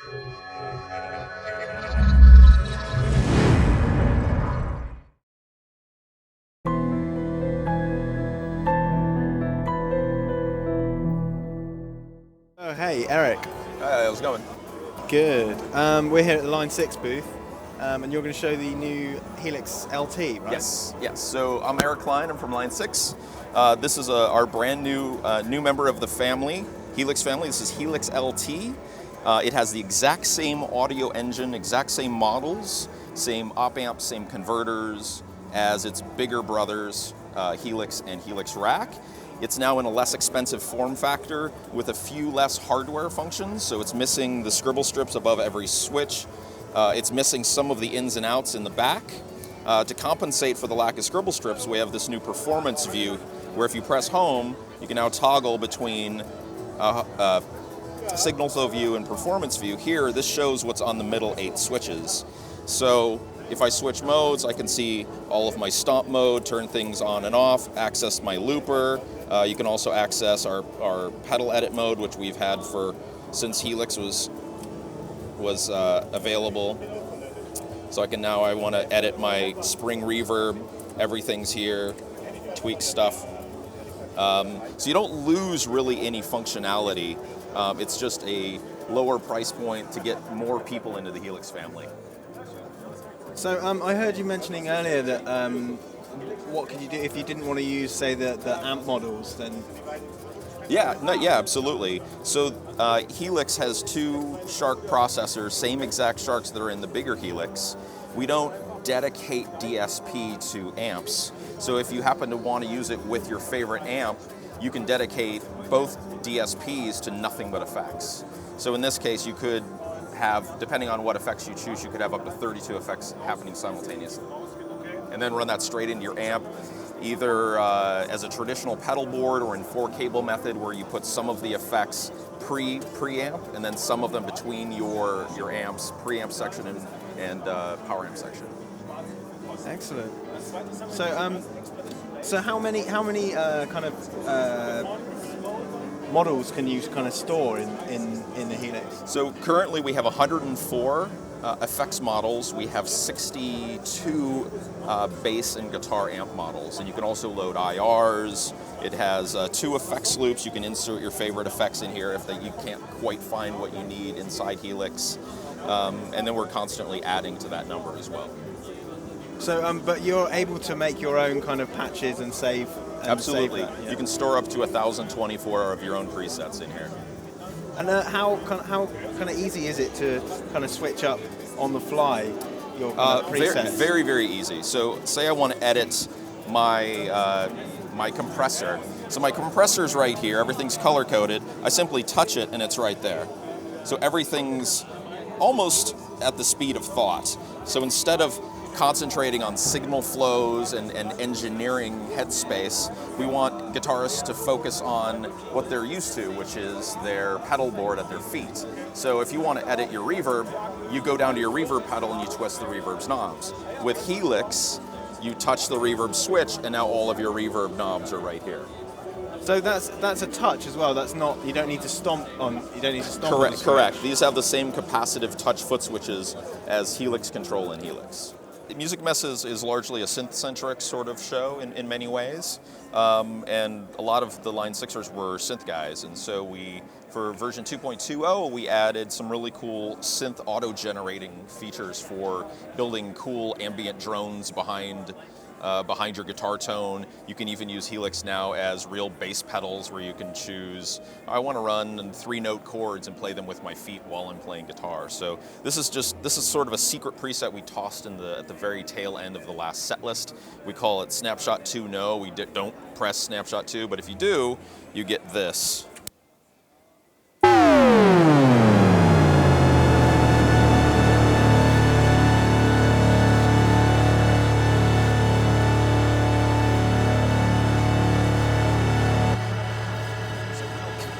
Oh, hey, Eric. Hi, how's it going? Good. We're here at the Line 6 booth, and you're going to show the new Helix LT, right? Yes. So I'm Eric Klein. I'm from Line 6. This is our brand new member of the family, Helix family. This is Helix LT. It has the exact same audio engine, exact same models, same op amps, same converters as its bigger brothers, Helix and Helix Rack. It's now in a less expensive form factor with a few less hardware functions, so it's missing the scribble strips above every switch. It's missing some of the ins and outs in the back. To compensate for the lack of scribble strips, we have this new performance view, where if you press home, you can now toggle between signal flow view and performance view. Here, this shows what's on the middle 8 switches. So if I switch modes, I can see all of my stomp mode, turn things on and off, access my looper. You can also access our pedal edit mode, which we've had since Helix was available. So I want to edit my spring reverb. Everything's here, tweak stuff. So you don't lose really any functionality. It's just a lower price point to get more people into the Helix family. So I heard you mentioning earlier that what could you do if you didn't want to use, say, the amp models, then? Yeah, absolutely. So Helix has 2 Shark processors, same exact Sharks that are in the bigger Helix. We don't dedicate DSP to amps. So if you happen to want to use it with your favorite amp, you can dedicate both DSPs to nothing but effects. So in this case, you could have, depending on what effects you choose, you could have up to 32 effects happening simultaneously. And then run that straight into your amp, either as a traditional pedal board or in 4-cable method, where you put some of the effects preamp and then some of them between your amps, preamp section and power amp section. Excellent. So how many kind of models can you kind of store in the Helix? So currently we have 104 effects models. We have 62 bass and guitar amp models, and you can also load IRs. It has 2 effects loops. You can insert your favorite effects in here if you can't quite find what you need inside Helix, and then we're constantly adding to that number as well. So, but you're able to make your own kind of patches and save. Absolutely. Save that, yeah. You can store up to 1,024 of your own presets in here. And how kind of easy is it to kind of switch up on the fly your presets? Very, very easy. So say I want to edit my my compressor. So my compressor's right here. Everything's color coded. I simply touch it and it's right there. So everything's almost at the speed of thought. So instead of concentrating on signal flows and engineering headspace, we want guitarists to focus on what they're used to, which is their pedal board at their feet. So if you want to edit your reverb, you go down to your reverb pedal and you twist the reverb's knobs. With Helix, you touch the reverb switch and now all of your reverb knobs are right here. So that's a touch as well. That's not, you don't need to stomp on. Correct. These have the same capacitive touch foot switches as Helix control in Helix. Music Mess is largely a synth-centric sort of show in many ways, and a lot of the Line 6ers were synth guys, and so for version 2.20, we added some really cool synth auto-generating features for building cool ambient drones behind your guitar tone. You can even use Helix now as real bass pedals where you can choose, I want to run 3-note chords and play them with my feet while I'm playing guitar. So this is sort of a secret preset we tossed at the very tail end of the last set list. We call it Snapshot 2 No. We don't press Snapshot 2, but if you do, you get this.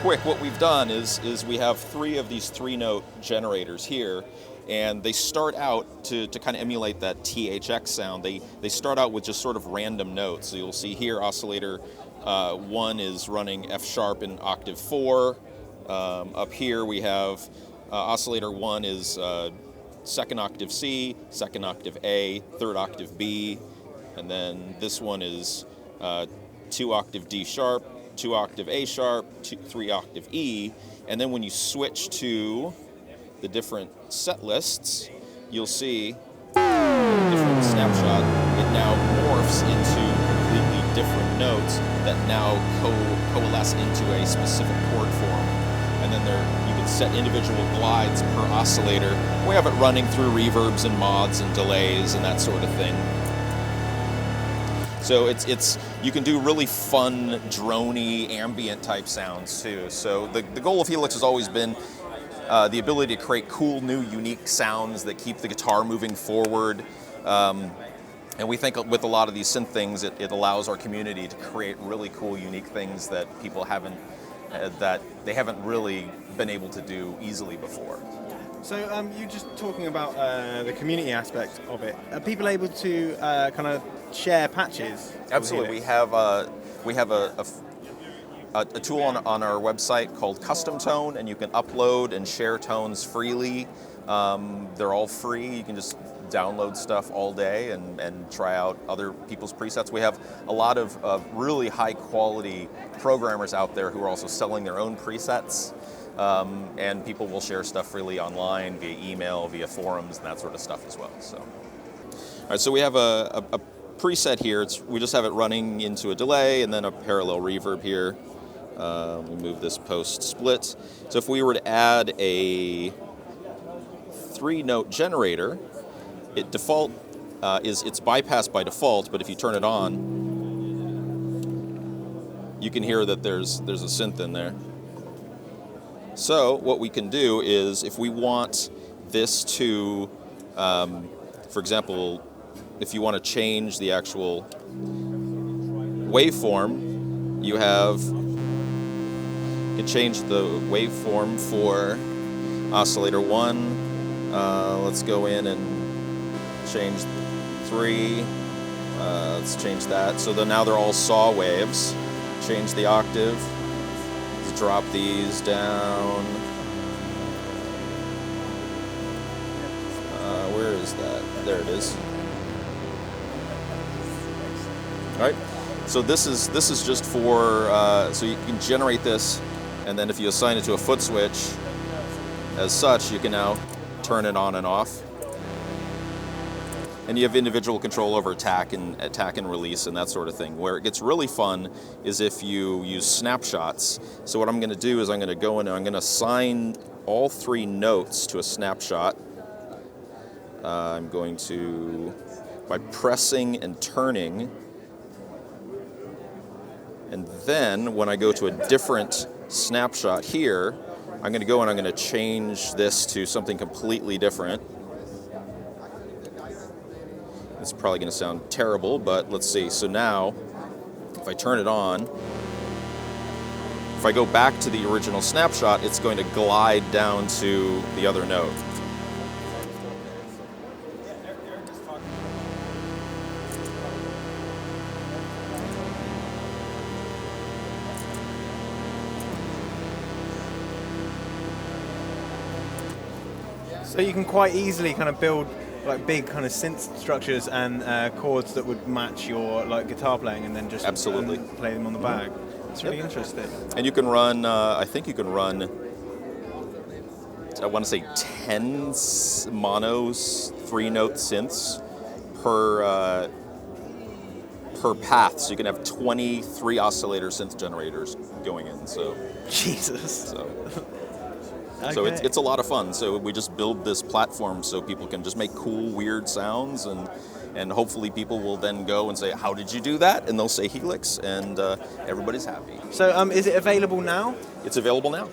Quick, what we've done is we have 3 of these 3-note generators here, and they start out to kind of emulate that THX sound. They start out with just sort of random notes. So you'll see here oscillator 1 is running F sharp in octave 4. Up here we have Oscillator 1 is second octave C, second octave A, third octave B, and then this one is 2 octave D sharp, 2 octave A sharp, 3 octave E, and then when you switch to the different set lists, you'll see different snapshot, it now morphs into completely different notes that now coalesce into a specific chord form. And then you can set individual glides per oscillator. We have it running through reverbs and mods and delays and that sort of thing. So you can do really fun, droney, ambient type sounds too. So the goal of Helix has always been the ability to create cool, new, unique sounds that keep the guitar moving forward. And we think with a lot of these synth things, it allows our community to create really cool, unique things that people haven't really been able to do easily before. So you're just talking about the community aspect of it. Are people able to kind of share patches? Absolutely. We have a tool on our website called Custom Tone, and you can upload and share tones freely. They're all free. You can just download stuff all day and try out other people's presets. We have a lot of really high quality programmers out there who are also selling their own presets, and people will share stuff freely online via email, via forums, and that sort of stuff as well. So, all right, so we have a preset here. We just have it running into a delay and then a parallel reverb here. We'll move this post split. So if we were to add a 3-note generator, it's bypassed by default, but if you turn it on, you can hear that there's a synth in there. So what we can do is, if we want this to, for example, if you want to change the actual waveform, you can change the waveform for oscillator 1. Let's go in and change 3. Let's change that. So now they're all saw waves. Change the octave. Let's drop these down. Where is that? There it is. All right. So this is just for so you can generate this, and then if you assign it to a foot switch, as such, you can now turn it on and off. And you have individual control over attack and release and that sort of thing. Where it gets really fun is if you use snapshots. So what I'm going to do is I'm going to go in and I'm going to assign all 3 notes to a snapshot. I'm going to, by pressing and turning, and then when I go to a different snapshot here, I'm going to go and I'm going to change this to something completely different. It's probably going to sound terrible, but let's see. So now, if I turn it on, if I go back to the original snapshot, it's going to glide down to the other note. So you can quite easily kind of build like big kind of synth structures and chords that would match your like guitar playing, and then just absolutely play them on the bag. It's really interesting. And you can run, I think you can run, I want to say 10 mono 3-note synths per path. So you can have 23 oscillator synth generators going in. So Jesus. So it's a lot of fun. So we just build this platform so people can just make cool, weird sounds, and hopefully people will then go and say, "How did you do that?" And they'll say Helix, and everybody's happy. So is it available now? It's available now.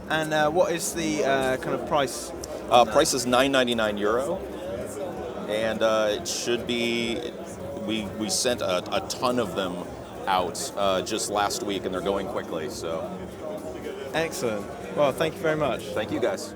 And what is the kind of price? Price is €9.99, and it should be. We sent a ton of them out just last week, and they're going quickly. So excellent. Well, thank you very much. Thank you, guys.